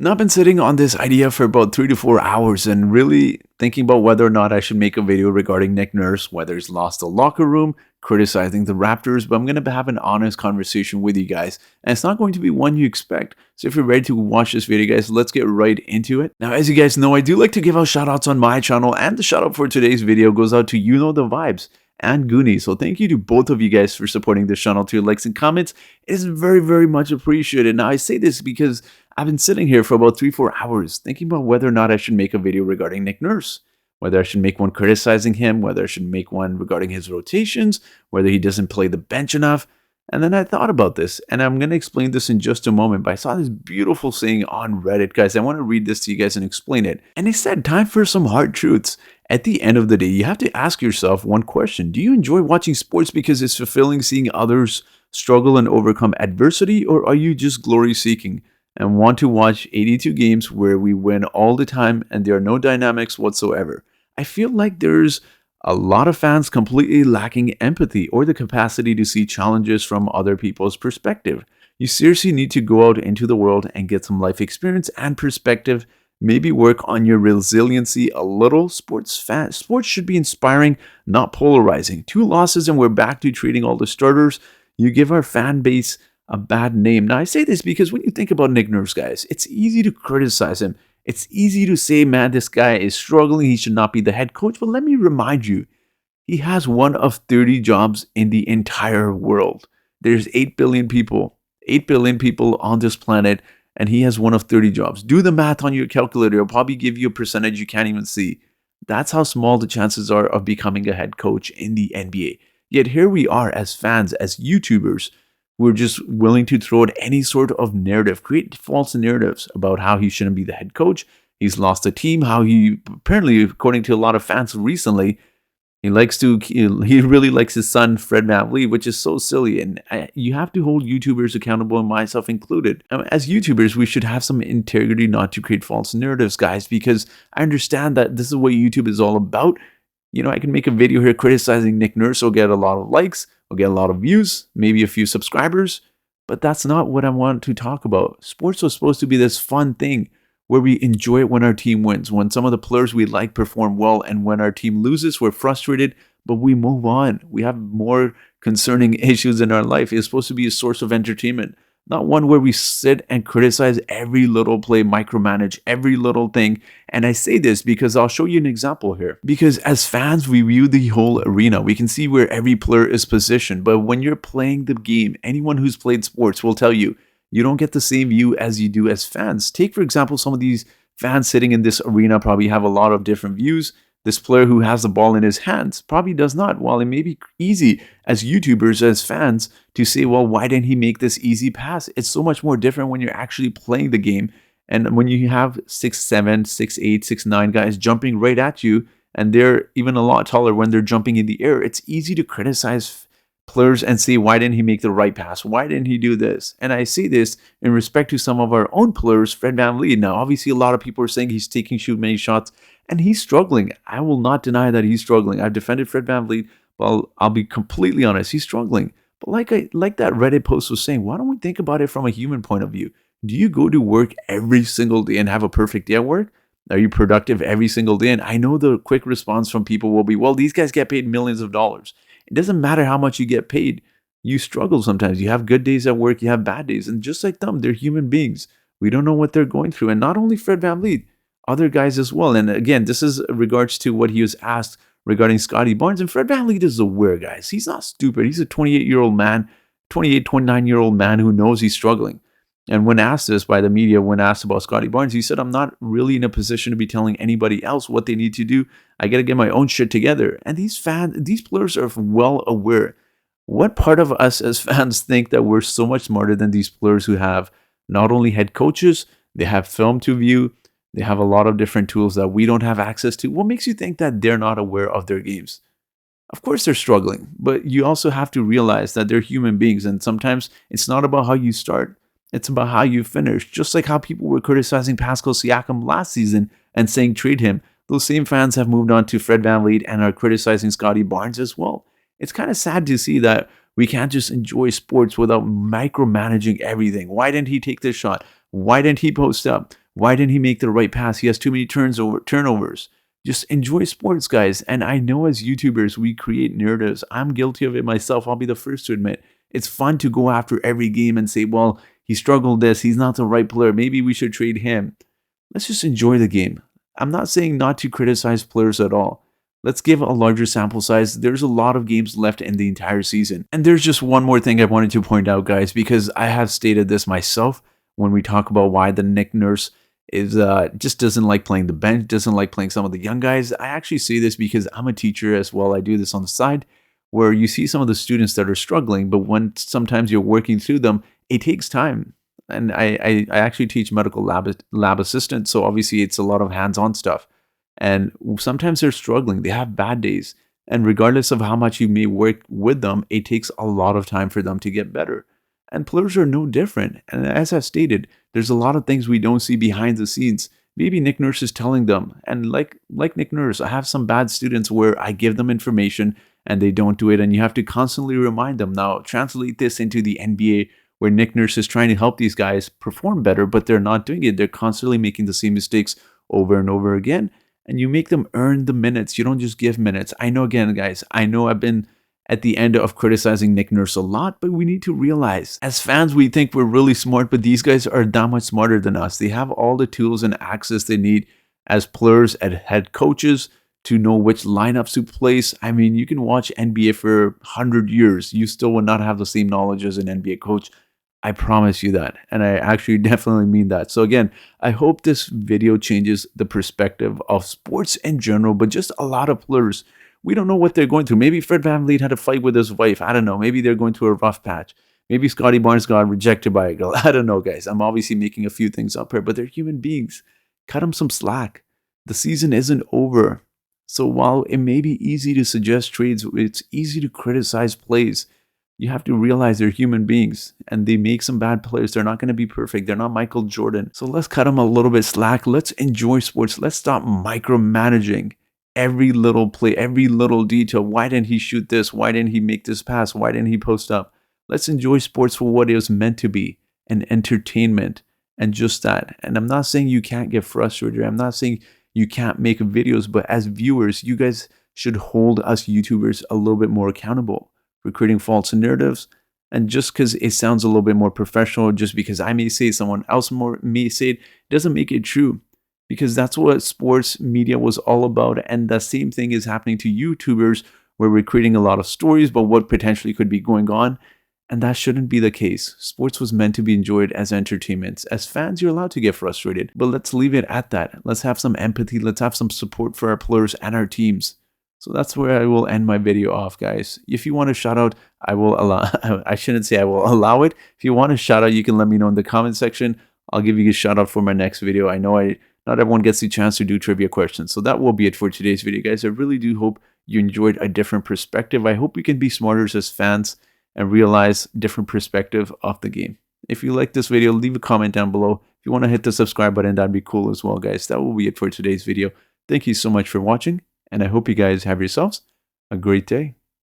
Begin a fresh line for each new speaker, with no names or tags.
Now, I've been sitting on this idea for about 3 to 4 hours and really thinking about whether or not I should make a video regarding Nick Nurse, whether he's lost the locker room, criticizing the Raptors, but I'm going to have an honest conversation with you guys, and it's not going to be one you expect. So if you're ready to watch this video, guys, let's get right into it. Now, as you guys know, I do like to give out shoutouts on my channel, and the shoutout for today's video goes out to You Know The Vibes and Goonie. So thank you to both of you guys for supporting this channel. To your likes and comments, it is very, very much appreciated. Now, I say this because I've been sitting here for about 3-4 hours thinking about whether or not I should make a video regarding Nick Nurse, whether I should make one criticizing him, whether I should make one regarding his rotations, whether he doesn't play the bench enough. And then I thought about this, and I'm going to explain this in just a moment, but I saw this beautiful saying on Reddit, guys. I want to read this to you guys and explain it. And it said, time for some hard truths. At the end of the day, you have to ask yourself one question. Do you enjoy watching sports because it's fulfilling seeing others struggle and overcome adversity, or are you just glory seeking and want to watch 82 games where we win all the time and there are no dynamics whatsoever? I feel like there's a lot of fans completely lacking empathy or the capacity to see challenges from other people's perspective. You seriously need to go out into the world and get some life experience and perspective. Maybe work on your resiliency a little. Sports should be inspiring, not polarizing. 2 losses and we're back to treating all the starters. You give our fan base a bad name. Now, I say this because when you think about Nick Nurse, guys, it's easy to criticize him. It's easy to say, man, this guy is struggling. He should not be the head coach. But let me remind you, he has one of 30 jobs in the entire world. There's 8 billion people on this planet, and he has one of 30 jobs. Do the math on your calculator. It'll probably give you a percentage you can't even see. That's how small the chances are of becoming a head coach in the NBA. Yet here we are as fans, as YouTubers, we're just willing to throw out any sort of narrative, create false narratives about how he shouldn't be the head coach. He's lost a team, how he apparently, according to a lot of fans recently, he really likes his son, Fred VanVleet, which is so silly. And you have to hold YouTubers accountable, and myself included. As YouTubers, we should have some integrity not to create false narratives, guys, because I understand that this is what YouTube is all about. You know, I can make a video here criticizing Nick Nurse, will get a lot of likes, will get a lot of views, maybe a few subscribers, but that's not what I want to talk about. Sports was supposed to be this fun thing where we enjoy it when our team wins, when some of the players we like perform well, and when our team loses, we're frustrated, but we move on. We have more concerning issues in our life. It's supposed to be a source of entertainment, not one where we sit and criticize every little play, micromanage every little thing. And I say this because I'll show you an example here. Because as fans, we view the whole arena. We can see where every player is positioned. But when you're playing the game, anyone who's played sports will tell you, you don't get the same view as you do as fans. Take, for example, some of these fans sitting in this arena probably have a lot of different views. This player who has the ball in his hands probably does not. While it may be easy as YouTubers, as fans, to say, well, why didn't he make this easy pass? It's so much more different when you're actually playing the game. And when you have 6'7", 6'8", 6'9" guys jumping right at you, and they're even a lot taller when they're jumping in the air, it's easy to criticize players and say, why didn't he make the right pass? Why didn't he do this? And I say this in respect to some of our own players, Fred VanVleet. Now, obviously, a lot of people are saying he's taking too many shots, and he's struggling. I will not deny that he's struggling. I've defended Fred VanVleet, but I'll be completely honest, he's struggling. But like that Reddit post was saying, why don't we think about it from a human point of view? Do you go to work every single day and have a perfect day at work? Are you productive every single day? And I know the quick response from people will be, well, these guys get paid millions of dollars. It doesn't matter how much you get paid. You struggle sometimes. You have good days at work, you have bad days. And just like them, they're human beings. We don't know what they're going through. And not only Fred VanVleet, other guys as well. And again, this is regards to what he was asked regarding Scotty Barnes. And Fred VanVleet is aware, guys. He's not stupid. He's a 28-year-old man, 29-year-old man who knows he's struggling. And when asked this by the media, when asked about Scotty Barnes, he said, I'm not really in a position to be telling anybody else what they need to do. I got to get my own shit together. And these players are well aware. What part of us as fans think that we're so much smarter than these players who have not only head coaches, they have film to view, they have a lot of different tools that we don't have access to? What makes you think that they're not aware of their games? Of course they're struggling, but you also have to realize that they're human beings. And sometimes it's not about how you start. It's about how you finish. Just like how people were criticizing Pascal Siakam last season and saying trade him. Those same fans have moved on to Fred VanVleet and are criticizing Scotty Barnes as well. It's kind of sad to see that we can't just enjoy sports without micromanaging everything. Why didn't he take this shot? Why didn't he post up? Why didn't he make the right pass? He has too many turnovers. Just enjoy sports, guys. And I know as YouTubers, we create narratives. I'm guilty of it myself. I'll be the first to admit. It's fun to go after every game and say, well, he struggled this. He's not the right player. Maybe we should trade him. Let's just enjoy the game. I'm not saying not to criticize players at all. Let's give a larger sample size. There's a lot of games left in the entire season. And there's just one more thing I wanted to point out, guys, because I have stated this myself when we talk about why the Nick Nurse is just doesn't like playing the bench, doesn't like playing some of the young guys. I actually say this because I'm a teacher as well. I do this on the side where you see some of the students that are struggling, but when sometimes you're working through them, it takes time. And I actually teach medical lab assistant, so obviously it's a lot of hands-on stuff. And sometimes they're struggling, they have bad days. And regardless of how much you may work with them, it takes a lot of time for them to get better. And players are no different. And as I stated, there's a lot of things we don't see behind the scenes. Maybe Nick Nurse is telling them. And like Nick Nurse, I have some bad students where I give them information and they don't do it. And you have to constantly remind them. Now, translate this into the NBA where Nick Nurse is trying to help these guys perform better, but they're not doing it. They're constantly making the same mistakes over and over again. And you make them earn the minutes. You don't just give minutes. I know, again, guys, I know I've been at the end of criticizing Nick Nurse a lot, but we need to realize, as fans, we think we're really smart, but these guys are that much smarter than us. They have all the tools and access they need as players and head coaches to know which lineups to place. I mean, you can watch NBA for 100 years. You still will not have the same knowledge as an NBA coach. I promise you that. And I actually definitely mean that. So again, I hope this video changes the perspective of sports in general, but just a lot of players. We don't know what they're going through. Maybe Fred VanVleet had a fight with his wife. I don't know. Maybe they're going through a rough patch. Maybe Scotty Barnes got rejected by a girl. I don't know, guys. I'm obviously making a few things up here, but they're human beings. Cut them some slack. The season isn't over. So while it may be easy to suggest trades, it's easy to criticize plays. You have to realize they're human beings and they make some bad players. They're not going to be perfect. They're not Michael Jordan. So let's cut them a little bit slack. Let's enjoy sports. Let's stop micromanaging every little play, every little detail. Why didn't he shoot this? Why didn't he make this pass? Why didn't he post up? Let's enjoy sports for what it was meant to be, an entertainment and just that. And I'm not saying you can't get frustrated. I'm not saying you can't make videos, but as viewers, you guys should hold us YouTubers a little bit more accountable for creating false narratives. And just because it sounds a little bit more professional, just because I may say someone else may say it, doesn't make it true. Because that's what sports media was all about. And the same thing is happening to YouTubers where we're creating a lot of stories about what potentially could be going on. And that shouldn't be the case. Sports was meant to be enjoyed as entertainment. As fans, you're allowed to get frustrated. But let's leave it at that. Let's have some empathy. Let's have some support for our players and our teams. So that's where I will end my video off, guys. If you want a shout out, I will allow. I shouldn't say I will allow it. If you want a shout out, you can let me know in the comment section. I'll give you a shout out for my next video. I know not everyone gets the chance to do trivia questions. So that will be it for today's video, guys. I really do hope you enjoyed a different perspective. I hope we can be smarter as fans and realize different perspective of the game. If you like this video, leave a comment down below. If you want to hit the subscribe button, that'd be cool as well, guys. That will be it for today's video. Thank you so much for watching, and I hope you guys have yourselves a great day.